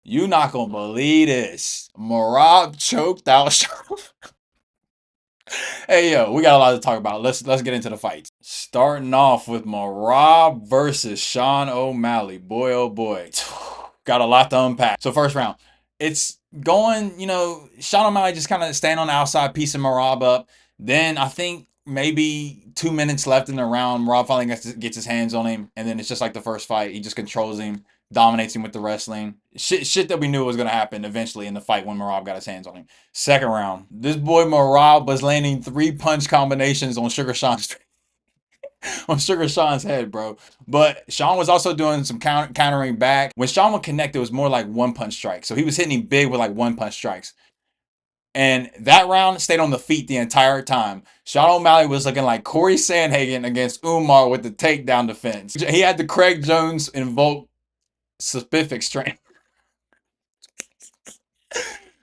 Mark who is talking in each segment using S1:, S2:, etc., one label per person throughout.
S1: You not gonna believe this. Merab choked out. Hey yo, we got a lot to talk about. Let's get into the fights. Starting off with Merab versus Sean O'Malley. Boy, oh boy, got a lot to unpack. So first round, it's going. Sean O'Malley just kind of staying on the outside, piecing Merab up. Then I think maybe 2 minutes left in the round, Merab finally gets his hands on him, and then it's just like the first fight. He just controls him, dominates him with the wrestling. Shit that we knew was gonna happen eventually in the fight when Merab got his hands on him. Second round, this boy Merab was landing 3 punch combinations on Sugar Sean's head, bro. But Sean was also doing some countering back. When Sean would connect, it was more like 1 punch strikes. So he was hitting him big with like 1 punch strikes. And that round stayed on the feet the entire time. Sean O'Malley was looking like Corey Sandhagen against Umar with the takedown defense. He had the Craig Jones invoke specific strength.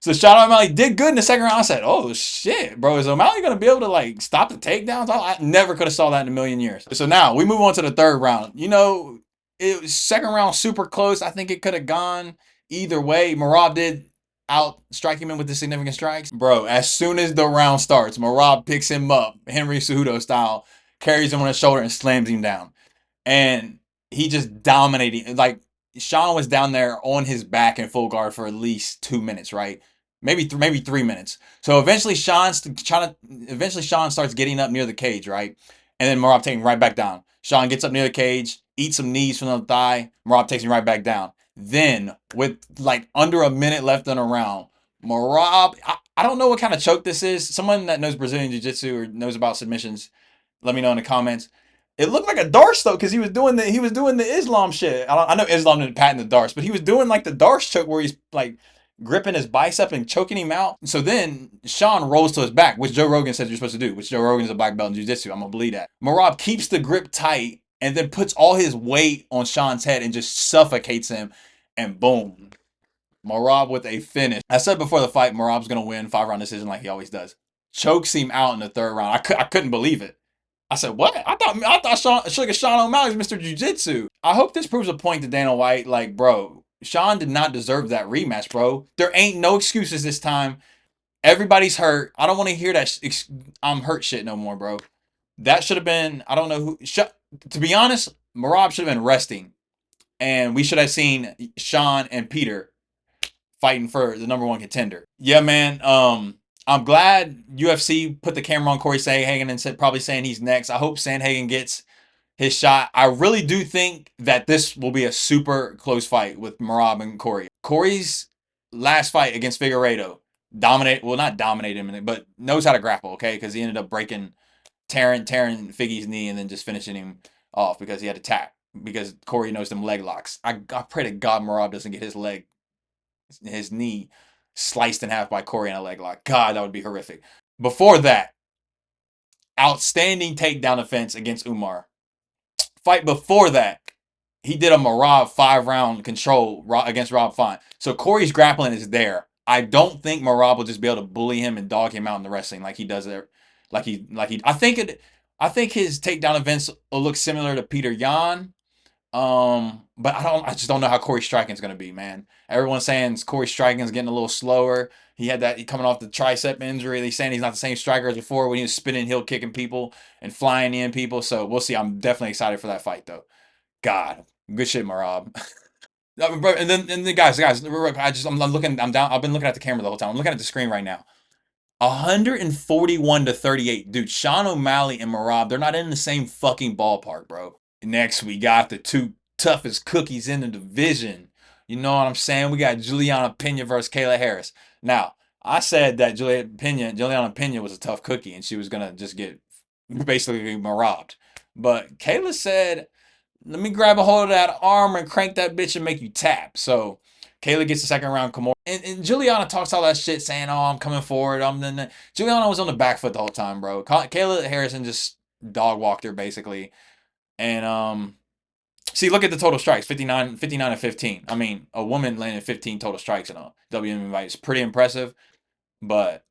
S1: So Sean O'Malley did good in the second round. I said, "Oh shit, bro, is O'Malley gonna be able to like stop the takedowns?" I never could have saw that in a million years. So now we move on to the third round. It was second round super close. I think it could have gone either way. Merab did out strike him in with the significant strikes, bro. As soon as the round starts, Merab picks him up, Henry Cejudo style, carries him on his shoulder and slams him down, and he just dominated. Like Sean was down there on his back in full guard for at least 2 minutes, right? Maybe 3 minutes. So eventually Sean starts getting up near the cage, right? And then Merab taking him right back down. Sean gets up near the cage, eats some knees from the thigh. Merab takes him right back down. Then with like under a minute left in a round, Merab, I don't know what kind of choke this is. Someone that knows Brazilian Jiu-Jitsu or knows about submissions, let me know in the comments. It looked like a Darce though, because he was doing the Islam shit. I know Islam didn't patent the Darce, but he was doing like the Darce choke where he's like gripping his bicep and choking him out. So then Sean rolls to his back, which Joe Rogan says you're supposed to do, which Joe Rogan's a black belt in jiu-jitsu. I'm gonna believe that. Merab keeps the grip tight and then puts all his weight on Sean's head and just suffocates him, and boom. Merab with a finish. I said before the fight, Merab's gonna win 5 round decision like he always does. Chokes him out in the third round. I couldn't believe it. I said, what? I thought Sean O'Malley's Mr. Jiu-Jitsu. I hope this proves a point to Dana White. Like, bro, Sean did not deserve that rematch, bro. There ain't no excuses this time. Everybody's hurt. I don't want to hear that I'm hurt shit no more, bro. That should have been, I don't know who. To be honest, Merab should have been resting. And we should have seen Sean and Peter fighting for the number one contender. Yeah, man. I'm glad UFC put the camera on Corey Sandhagen and probably saying he's next. I hope Sandhagen gets his shot. I really do think that this will be a super close fight with Merab and Corey. Corey's last fight against Figueiredo not dominate him, but knows how to grapple, okay? Because he ended up tearing Figgy's knee and then just finishing him off because he had to tap because Corey knows them leg locks. I pray to God Merab doesn't get his knee sliced in half by Corey in a leg lock. God, that would be horrific. Before that, outstanding takedown defense against Umar. Fight before that, he did a Merab 5 round control against Rob Font. So Corey's grappling is there. I don't think Merab will just be able to bully him and dog him out in the wrestling like he does there. I think his takedown events will look similar to Peter Yan. But I just don't know how Corey's striking is gonna be, man. Everyone's saying Corey's striking is getting a little slower. He had that coming off the tricep injury. They're saying he's not the same striker as before when he was spinning heel kicking people and flying in people. So we'll see. I'm definitely excited for that fight though. God, good shit, Merab. And then guys, I'm looking. I'm down. I've been looking at the camera the whole time. I'm looking at the screen right now. 141 to 38, dude. Sean O'Malley and Merab, they're not in the same fucking ballpark, bro. Next, we got the two toughest cookies in the division. You know what I'm saying? We got Juliana Pena versus Kayla Harris. Now, I said that Juliana Pena was a tough cookie, and she was gonna just get basically robbed. But Kayla said, "Let me grab a hold of that arm and crank that bitch and make you tap." So Kayla gets the second round. Come on, and Juliana talks all that shit, saying, "Oh, I'm coming forward." Juliana was on the back foot the whole time, bro. Kayla Harrison just dog walked her basically. And see, look at the total strikes, 59 and 15. I mean, a woman landed 15 total strikes in a WM fight is pretty impressive. But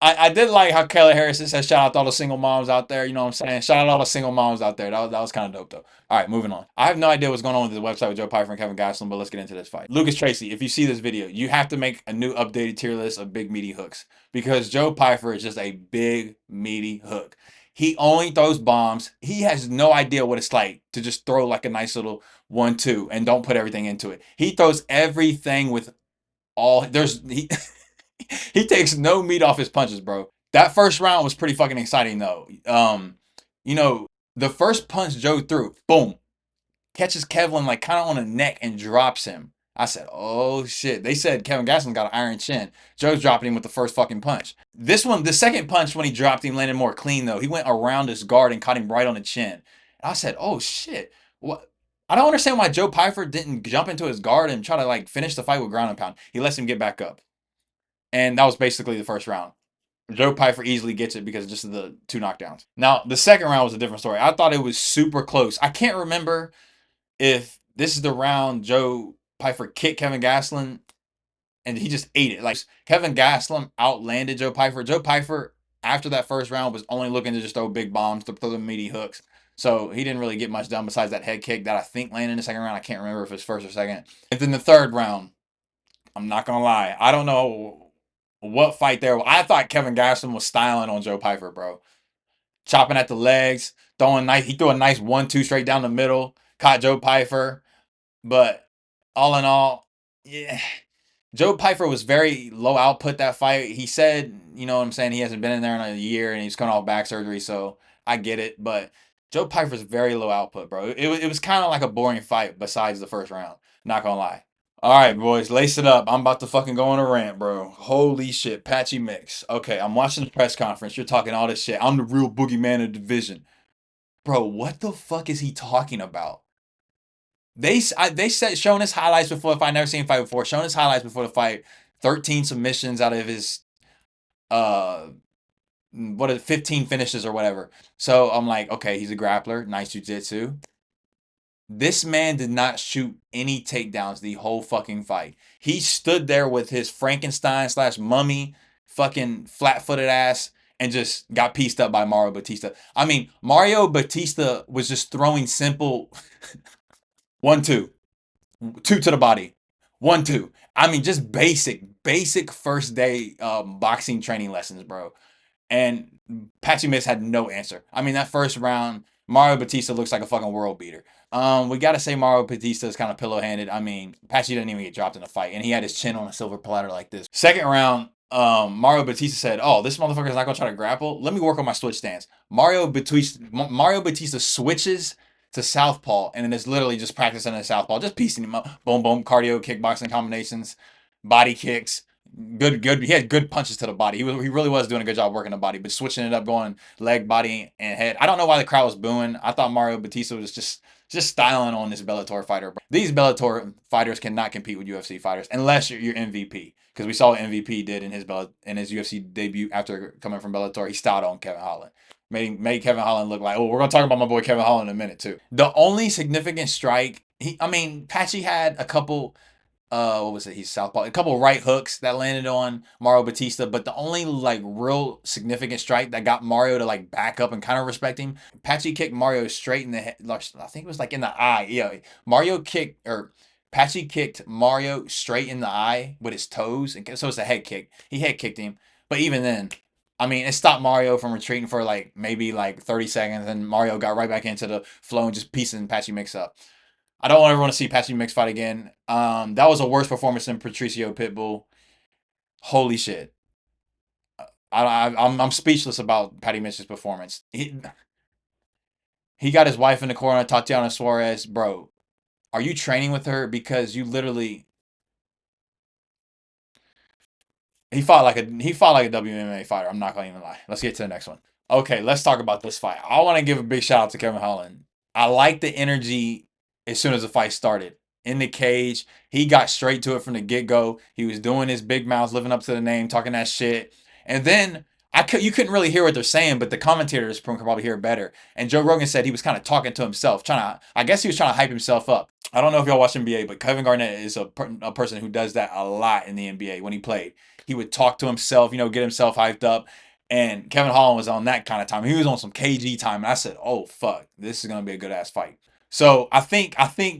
S1: I did like how Kayla Harrison said, shout out to all the single moms out there. You know what I'm saying? Shout out to all the single moms out there. That was kind of dope, though. All right, moving on. I have no idea what's going on with the website with Joe Pyfer and Kevin Gastelum, but let's get into this fight. Lucas Tracy, if you see this video, you have to make a new updated tier list of big, meaty hooks because Joe Pyfer is just a big, meaty hook. He only throws bombs. He has no idea what it's like to just throw like a nice little 1-2 and don't put everything into it. He throws everything with all. He takes no meat off his punches, bro. That first round was pretty fucking exciting though. You know, the first punch Joe threw, boom, catches Kevin like kind of on the neck and drops him. I said, oh shit. They said Kevin Gastelum got an iron chin. Joe's dropping him with the first fucking punch. This one, the second punch when he dropped him landed more clean though. He went around his guard and caught him right on the chin. And I said, oh shit. What? I don't understand why Joe Pyfer didn't jump into his guard and try to like finish the fight with ground and pound. He lets him get back up. And that was basically the first round. Joe Pyfer easily gets it because of just the 2 knockdowns. Now, the second round was a different story. I thought it was super close. I can't remember if this is the round Joe Pyfer kicked Kevin Gastelum and he just ate it. Like, Kevin Gastelum outlanded Joe Pyfer. Joe Pyfer, after that first round, was only looking to just throw big bombs, to throw the meaty hooks. So he didn't really get much done besides that head kick that I think landed in the second round. I can't remember if it was first or second. And then the third round, I'm not going to lie. I don't know what fight there. I thought Kevin Gastelum was styling on Joe Pyfer, bro. Chopping at the legs, throwing nice. He threw a nice 1-2 straight down the middle, caught Joe Pyfer. But all in all, yeah, Joe Pyfer was very low output that fight. He said, you know what I'm saying, he hasn't been in there in a year and he's coming off back surgery, so I get it. But Joe Pyfer's very low output, bro. It was kind of like a boring fight besides the first round. Not gonna lie. All right, boys, lace it up. I'm about to fucking go on a rant, bro. Holy shit, Patchy Mix. Okay, I'm watching the press conference. You're talking all this shit. I'm the real boogeyman of the division. Bro, what the fuck is he talking about? They said showing his highlights before the fight. Never seen him fight before. Showing his highlights before the fight. 13 submissions out of his uh 15 finishes or whatever. So I'm like, okay, he's a grappler. Nice jiu-jitsu. This man did not shoot any takedowns the whole fucking fight. He stood there with his Frankenstein slash mummy fucking flat-footed ass and just got pieced up by Mario Batista. I mean, Mario Batista was just throwing simple 1-2, 2 to the body, 1-2. I mean, just basic first day boxing training lessons, bro. And Patchy Mix had no answer. I mean, that first round, Mario Batista looks like a fucking world beater. We gotta say Mario Batista is kind of pillow handed. I mean, Patchy didn't even get dropped in the fight, and he had his chin on a silver platter like this. Second round, Mario Batista said, "Oh, this motherfucker is not gonna try to grapple. Let me work on my switch stance." Mario Batista switches to southpaw, and then is literally just practicing in southpaw, just piecing him up. Boom, boom, cardio, kickboxing combinations, body kicks. Good. He had good punches to the body. He really was doing a good job working the body, but switching it up, going leg, body, and head. I don't know why the crowd was booing. I thought Mario Batista was just styling on this Bellator fighter. These Bellator fighters cannot compete with UFC fighters unless you're MVP. Because we saw what MVP did in his UFC debut after coming from Bellator. He styled on Kevin Holland. Made Kevin Holland look like, oh, we're gonna talk about my boy Kevin Holland in a minute too. The only significant strike, Patchy had a couple what was it? He's southpaw. A couple right hooks that landed on Mario Batista, but the only like real significant strike that got Mario to like back up and kind of respect him, Patchy kicked Mario straight in the head. I think it was like in the eye. Yeah, Patchy kicked Mario straight in the eye with his toes, and so it's a head kick. He head kicked him, but even then, I mean, it stopped Mario from retreating for like maybe like 30 seconds, and Mario got right back into the flow and just piecing Patchy Mix up. I don't ever want to see Patchy Mix fight again. That was a worse performance than Patricio Pitbull. Holy shit. I'm speechless about Patty Mix's performance. He got his wife in the corner, Tatiana Suarez. Bro, are you training with her? Because you literally he fought like a WMA fighter. I'm not gonna even lie. Let's get to the next one. Okay, let's talk about this fight. I want to give a big shout out to Kevin Holland. I like the energy as soon as the fight started. In the cage, he got straight to it from the get-go. He was doing his big mouth, living up to the name, talking that shit. And then you couldn't really hear what they're saying, but the commentators could probably hear it better. And Joe Rogan said he was kind of talking to himself, I guess he was trying to hype himself up. I don't know if y'all watch NBA, but Kevin Garnett is a person who does that a lot in the NBA when he played. He would talk to himself, get himself hyped up. And Kevin Holland was on that kind of time. He was on some KG time, and I said, "Oh fuck, this is gonna be a good ass fight." So I think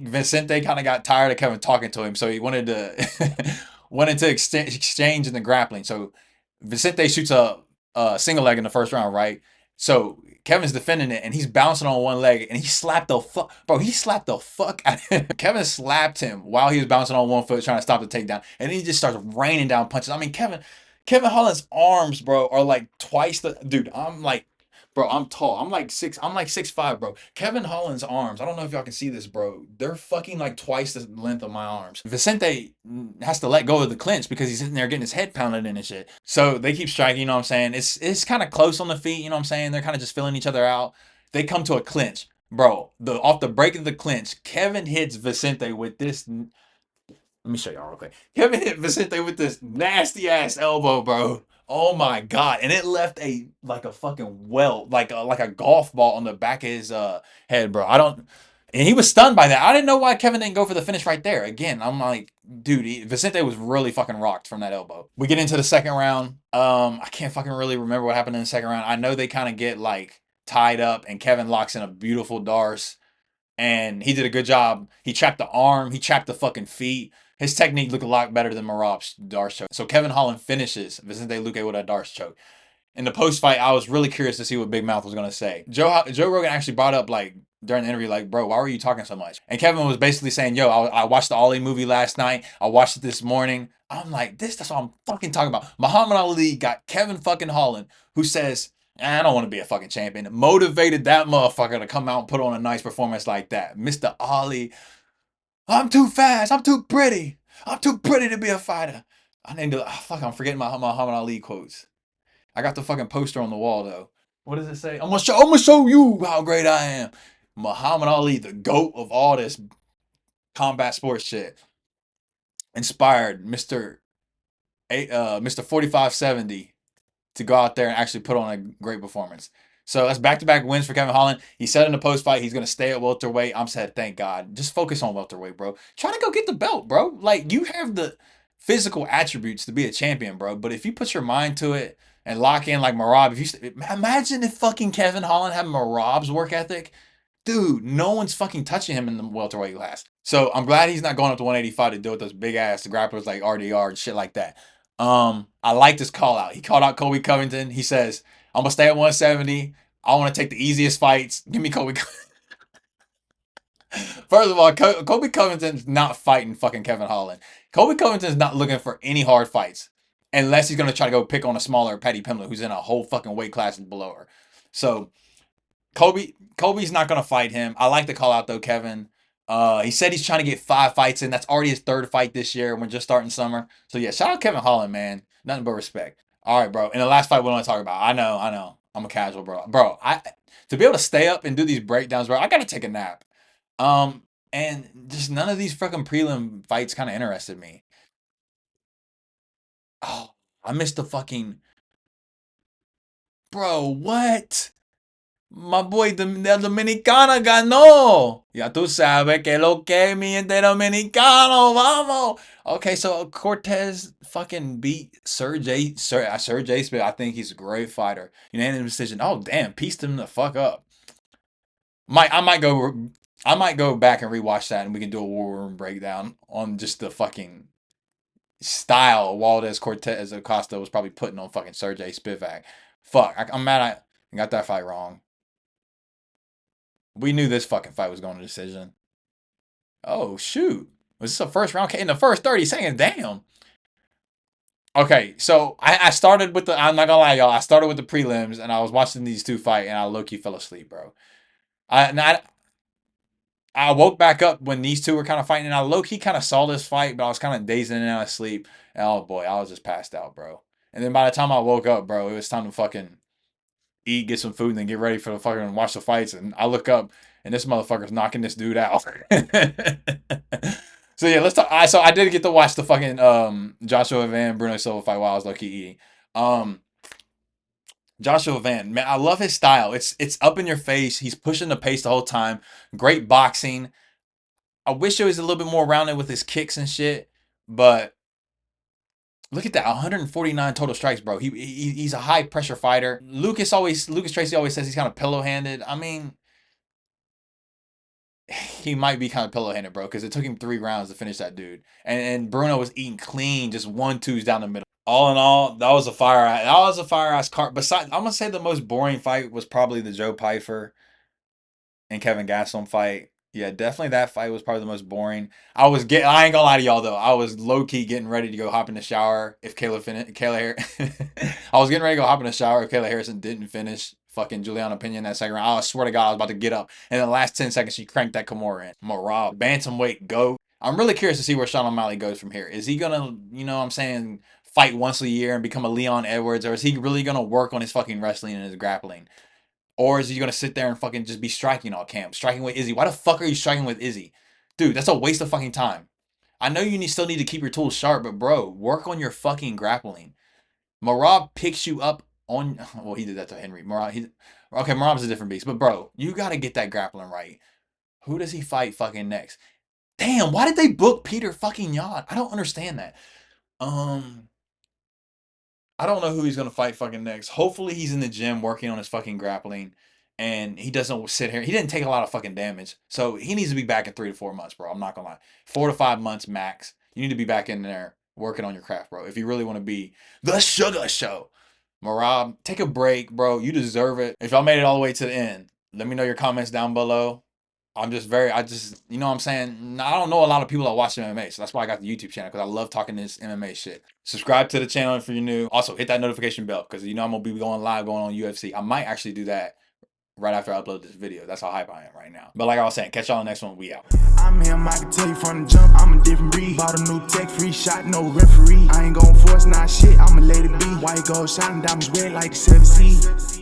S1: Vicente kind of got tired of Kevin talking to him, so he wanted to wanted to exchange in the grappling. So Vicente shoots a single leg in the first round, right? So Kevin's defending it, and he's bouncing on one leg, and he slapped the fuck, bro. He slapped the fuck out of him. Kevin slapped him while he was bouncing on one foot, trying to stop the takedown, and then he just starts raining down punches. I mean, Kevin Holland's arms, bro, are like twice the dude. I'm like, bro, I'm tall. I'm like 6'5", bro. Kevin Holland's arms, I don't know if y'all can see this, bro. They're fucking like twice the length of my arms. Vicente has to let go of the clinch because he's sitting there getting his head pounded in and shit. So they keep striking, you know what I'm saying? It's kind of close on the feet, you know what I'm saying? They're kind of just filling each other out. They come to a clinch. Bro, the off the break of the clinch, Kevin hits Vicente with this. Let me show y'all real quick. Kevin hit Vicente with this nasty ass elbow, bro. Oh my god! And it left a fucking welt, like a golf ball on the back of his head, bro. I don't. And he was stunned by that. I didn't know why Kevin didn't go for the finish right there. Again, I'm like, dude, Vicente was really fucking rocked from that elbow. We get into the second round. I can't fucking really remember what happened in the second round. I know they kind of get like tied up, and Kevin locks in a beautiful Darce, and he did a good job. He trapped the arm, he trapped the fucking feet. His technique looked a lot better than Merab's Darce choke. So Kevin Holland finishes Vicente Luque with a Darce choke. In the post fight, I was really curious to see what Big Mouth was gonna say. Joe Rogan actually brought up like during the interview, like, bro, why were you talking so much? And Kevin was basically saying, yo, I watched the Ali movie last night. I watched it this morning. I'm like, that's what I'm fucking talking about. Muhammad Ali got Kevin fucking Holland, who says, I don't want to be a fucking champion. Motivated that motherfucker to come out and put on a nice performance like that. Mr. Ali, I'm too fast. I'm too pretty. I'm too pretty to be a fighter. I named it. Oh, fuck, I'm forgetting my Muhammad Ali quotes. I got the fucking poster on the wall though. What does it say? I'm gonna show you how great I am. Muhammad Ali, the GOAT of all this combat sports shit, inspired Mr. 4570 to go out there and actually put on a great performance. So that's back-to-back wins for Kevin Holland. He said in the post-fight he's gonna stay at welterweight. I'm said, thank God. Just focus on welterweight, bro. Try to go get the belt, bro. Like, you have the physical attributes to be a champion, bro. But if you put your mind to it and lock in like Merab, if you imagine if fucking Kevin Holland had Merab's work ethic, dude, no one's fucking touching him in the welterweight class. So I'm glad he's not going up to 185 to deal with those big ass grapplers like RDR and shit like that. I like this call out. He called out Colby Covington. He says, I'm gonna stay at 170. I want to take the easiest fights. Give me Colby. First of all, Colby Covington's not fighting fucking Kevin Holland. Colby Covington's not looking for any hard fights unless he's gonna try to go pick on a smaller Patty Pimblett who's in a whole fucking weight class below her. So Kobe's not gonna fight him. I like the call out though, Kevin. He said he's trying to get 5 fights in. That's already his 3rd fight this year. And we're just starting summer. So yeah, shout out Kevin Holland, man. Nothing but respect. All right, bro. In the last fight, we want to talk about. I know. I'm a casual, bro. Bro, I to be able to stay up and do these breakdowns, bro. I gotta take a nap. And just none of these fucking prelim fights kind of interested me. Oh, I missed the fucking bro. What? My boy, the Dominicana ganó. Ya tú sabes que lo que mi gente dominicano, vamos. Okay, so Cortez fucking beat Sergey Smith. I think he's a great fighter. Unanimous decision. Oh damn, pieced him the fuck up. I might go back and rewatch that, and we can do a war room breakdown on just the fucking style Waldez Cortez Acosta was probably putting on fucking Sergey Spivak. Fuck, I'm mad I got that fight wrong. We knew this fucking fight was going to decision. Oh, shoot. Was this a first round? In the first 30 seconds, damn. Okay, so I started with I'm not gonna lie, y'all. I started with the prelims and I was watching these two fight and I low-key fell asleep, bro. I woke back up when these two were kind of fighting and I low-key kind of saw this fight, but I was kind of dazing and out of sleep. And oh boy, I was just passed out, bro. And then by the time I woke up, bro, it was time to fucking eat, get some food, and then get ready for the fucking watch the fights. And I look up, and this motherfucker's knocking this dude out. So yeah, let's talk. So I did get to watch the fucking Joshua Van Bruno Silva fight while I was low key eating. Joshua Van, man, I love his style. It's up in your face. He's pushing the pace the whole time. Great boxing. I wish it was a little bit more rounded with his kicks and shit, but look at that, 149 total strikes, bro. He's a high pressure fighter. Lucas Tracy always says he's kind of pillow handed. I mean, he might be kind of pillow handed, bro, because it took him 3 rounds to finish that dude. And Bruno was eating clean, just 1-2s down the middle. All in all, that was a fire ass card. Besides, I'm gonna say the most boring fight was probably the Joe Pyfer and Kevin Gastelum fight. Yeah, definitely that fight was probably the most boring. I ain't gonna lie to y'all though. I was low key getting ready to go hop in the shower if Kayla I was getting ready to go hop in the shower if Kayla Harrison didn't finish fucking Juliana Pena in that second round. I swear to God, I was about to get up. And in the last 10 seconds, she cranked that Kimura in. Merab, bantamweight, go. I'm really curious to see where Sean O'Malley goes from here. Is he gonna, you know what I'm saying, fight once a year and become a Leon Edwards, or is he really gonna work on his fucking wrestling and his grappling? Or is he gonna sit there and fucking just be striking all camp? Striking with Izzy. Why the fuck are you striking with Izzy? Dude, that's a waste of fucking time. I know you still need to keep your tools sharp, but bro, work on your fucking grappling. Merab picks you up on, well, he did that to Henry. Merab's a different beast, but bro, you gotta get that grappling right. Who does he fight fucking next? Damn, why did they book Peter fucking Yan? I don't understand that. I don't know who he's gonna fight fucking next. Hopefully he's in the gym working on his fucking grappling, and he doesn't sit here. He didn't take a lot of fucking damage, so he needs to be back in 3 to 4 months, bro. I'm not gonna lie, 4 to 5 months max. You need to be back in there working on your craft, bro. If you really want to be the Sugar Show, Merab, take a break, bro. You deserve it. If y'all made it all the way to the end, let me know your comments down below. You know what I'm saying? I don't know a lot of people that watch MMA, so that's why I got the YouTube channel, because I love talking this MMA shit. Subscribe to the channel if you're new. Also, hit that notification bell, because you know I'm going to be going live, going on UFC. I might actually do that right after I upload this video. That's how hype I am right now. But like I was saying, catch y'all on the next one. We out.
S2: I'm him, I can tell you from the jump, I'm a different breed. Bought a new tech, free shot, no referee. I ain't gon' force, nah shit, I'ma let it be. White gold shining, diamonds red like the 7 Seas.